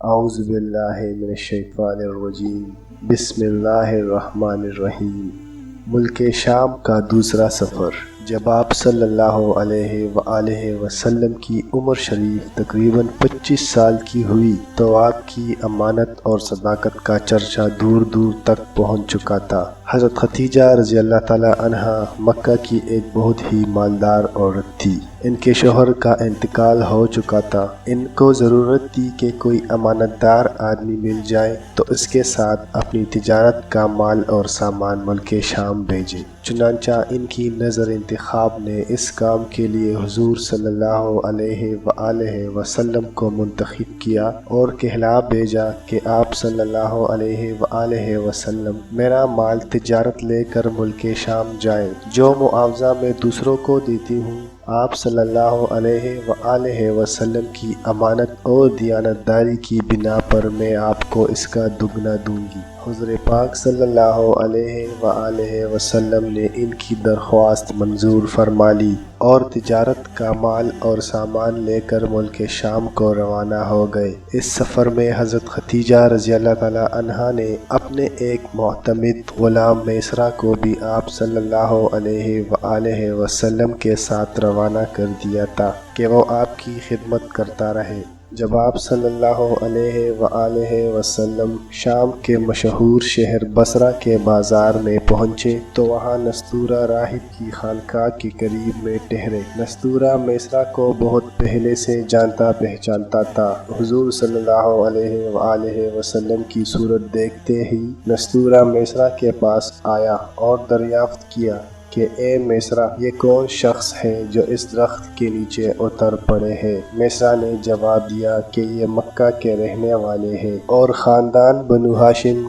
اعوذ باللہ من الشیطان الرجیم بسم اللہ الرحمن الرحیم۔ ملک شام کا دوسرا سفر۔ جب آپ صلی اللہ علیہ وآلہ وسلم کی عمر شریف تقریباً 25 سال کی ہوئی تو آپ کی امانت اور صداقت کا چرچا دور دور تک پہنچ چکا تھا۔ حضرت خدیجہ رضی اللہ تعالی عنہا مکہ کی ایک بہت ہی مالدار عورت تھی۔ ان کے شوہر کا انتقال ہو چکا تھا۔ ان کو ضرورت تھی کہ کوئی امانت دار آدمی مل جائے تو اس کے ساتھ اپنی تجارت کا مال اور سامان ملک شام بھیجے۔ چنانچہ ان کی نظر انتخاب نے اس کام کے لیے حضور صلی اللہ علیہ وآلہ وسلم کو منتخب کیا اور کہلا بھیجا کہ آپ صلی اللہ علیہ وآلہ وسلم میرا مال تجارت لے کر ملک شام جائیں، جو معاوضہ میں دوسروں کو دیتی ہوں آپ صلی اللہ علیہ وآلہ وسلم کی امانت اور دیانتداری کی بنا پر میں آپ کو اس کا دگنا دوں گی۔ حضور پاک صلی اللہ علیہ وآلہ وسلم نے ان کی درخواست منظور فرما لی اور تجارت کا مال اور سامان لے کر ملک شام کو روانہ ہو گئے۔ اس سفر میں حضرت خدیجہ رضی اللہ تعالی عنہا نے اپنے ایک معتمد غلام میسرہ کو بھی آپ صلی اللہ علیہ وآلہ وسلم کے ساتھ روانہ کر دیا تھا کہ وہ آپ کی خدمت کرتا رہے۔ جب آپ صلی اللہ علیہ وآلہ وسلم شام کے مشہور شہر بصرہ کے بازار میں پہنچے تو وہاں نستورہ راہب کی خانقاہ کے قریب میں ٹھہرے۔ نستورہ میسرہ کو بہت پہلے سے جانتا پہچانتا تھا۔ حضور صلی اللہ علیہ وآلہ وسلم کی صورت دیکھتے ہی نستورہ میسرہ کے پاس آیا اور دریافت کیا کہ اے میسرہ، یہ کون شخص ہے جو اس درخت کے نیچے اتر پڑے ہے؟ میسرہ نے جواب دیا کہ یہ مکہ کے رہنے والے ہیں اور خاندان بنو ہاشم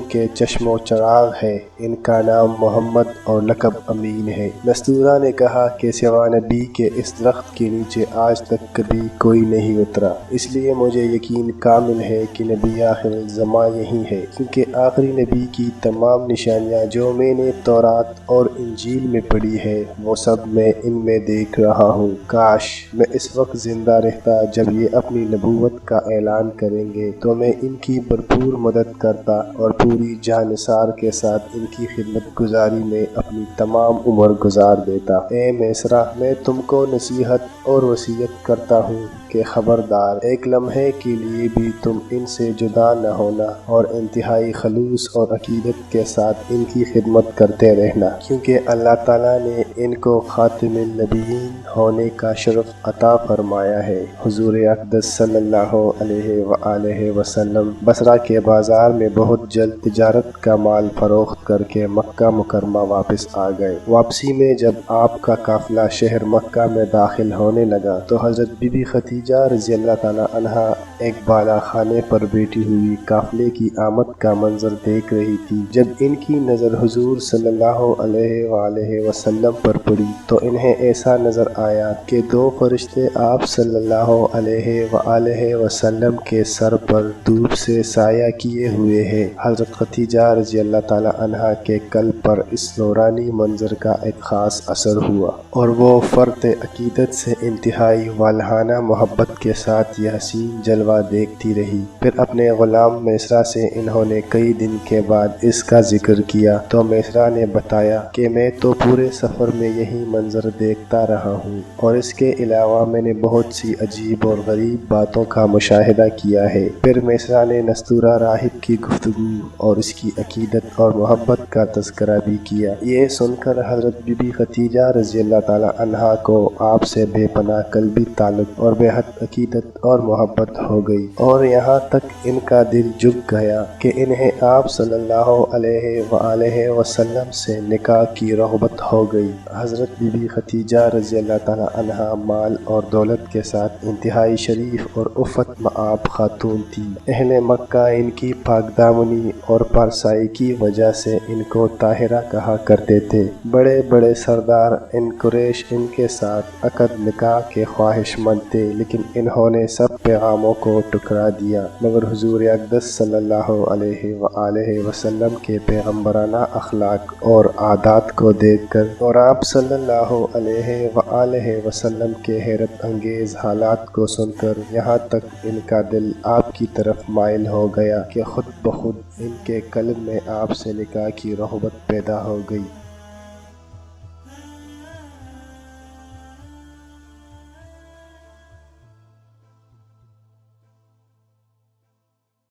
کے چشم و چراغ ہے۔ ان کا نام محمد اور لقب امین ہے۔ نستورہ نے کہا کہ سوا نبی کے اس درخت کے نیچے آج تک کبھی کوئی نہیں اترا، اس لیے مجھے یقین کامل ہے کہ نبی آخر الزماں یہی ہے، کیونکہ آخری نبی کی تمام نشانیاں جو میں نے تورات اور انجیل میں پڑھی ہے وہ سب میں ان میں دیکھ رہا ہوں۔ کاش میں اس وقت زندہ رہتا جب یہ اپنی نبوت کا اعلان کریں گے تو میں ان کی بھرپور مدد کرتا اور پوری جاں نثار کے ساتھ ان کی خدمت گزاری میں اپنی تمام عمر گزار دیتا۔ اے میسرہ، میں تم کو نصیحت اور وصیت کرتا ہوں کہ خبردار، ایک لمحے کے لیے بھی تم ان سے جدا نہ ہونا اور انتہائی خلوص اور عقیدت کے ساتھ ان کی خدمت کرتے رہنا، کیونکہ اللہ تعالیٰ نے ان کو خاتم النبیین ہونے کا شرف عطا فرمایا ہے۔ حضور اقدس صلی اللہ علیہ وآلہ وسلم بصرہ کے بازار میں بہت جلد تجارت کا مال فروخت کر کے مکہ مکرمہ واپس آ گئے۔ واپسی میں جب آپ کا قافلہ شہر مکہ میں داخل ہونے لگا تو حضرت بی بی خدیجہ رضی اللہ تعالی عنہا ایک بالا خانے پر بیٹھی ہوئی قافلے کی آمد کا منظر دیکھ رہی تھی۔ جب ان کی نظر حضور صلی اللہ علیہ وآلہ وسلم پر پڑی تو انہیں ایسا نظر آیا کہ دو فرشتے آپ صلی اللہ علیہ وآلہ وسلم کے سر پر دھوپ سے سایہ کیے ہوئے ہیں۔ حضرت خدیجہ رضی اللہ تعالی عنہا کے قلب پر اس نورانی منظر کا ایک خاص اثر ہوا اور وہ فرط عقیدت سے انتہائی والہانہ محبت کے ساتھ یہ حسین جلوہ دیکھتی رہی۔ پھر اپنے غلام میسرہ سے انہوں نے کئی دن کے بعد اس کا ذکر کیا تو میسرہ نے بتایا کہ میں تو پورے سفر میں یہی منظر دیکھتا رہا ہوں اور اس کے علاوہ میں نے بہت سی عجیب اور غریب باتوں کا مشاہدہ کیا ہے۔ پھر میسرہ نے نستورہ راہب کی گفتگو اور اس کی عقیدت اور محبت کا تذکرہ بھی کیا۔ یہ سن کر حضرت بی بی خدیجہ رضی اللہ تعالی عنہا کو آپ سے بے پناہ قلبی تعلق اور بے حد عقیدت اور محبت ہو گئی اور یہاں تک ان کا دل جھک گیا کہ انہیں آپ صلی اللہ علیہ وآلہ وسلم سے نکاح کی رغبت ہو گئی۔ حضرت بی بی خدیجہ رضی اللہ تعالی عنہا مال اور دولت کے ساتھ انتہائی شریف اور عفت مآب خاتون تھی۔ اہل مکہ ان کی پاک دامنی اور پارسائی کی وجہ سے ان کو طاہرہ کہا کرتے تھے۔ بڑے بڑے سردار قریش ان کے ساتھ عقد نکاح کے خواہش مند تھے، لیکن انہوں نے سب پیغاموں کو ٹکرا دیا، مگر حضور اقدس صلی اللہ علیہ وآلہ وسلم کے پیغمبرانہ اخلاق اور عادات کو دیکھ کر قرآن آپ صلی اللہ علیہ وآلہ وسلم کے حیرت انگیز حالات کو سن کر یہاں تک ان کا دل آپ کی طرف مائل ہو گیا کہ خود بخود ان کے قلب میں آپ سے نکاح کی رغبت پیدا ہو گئی۔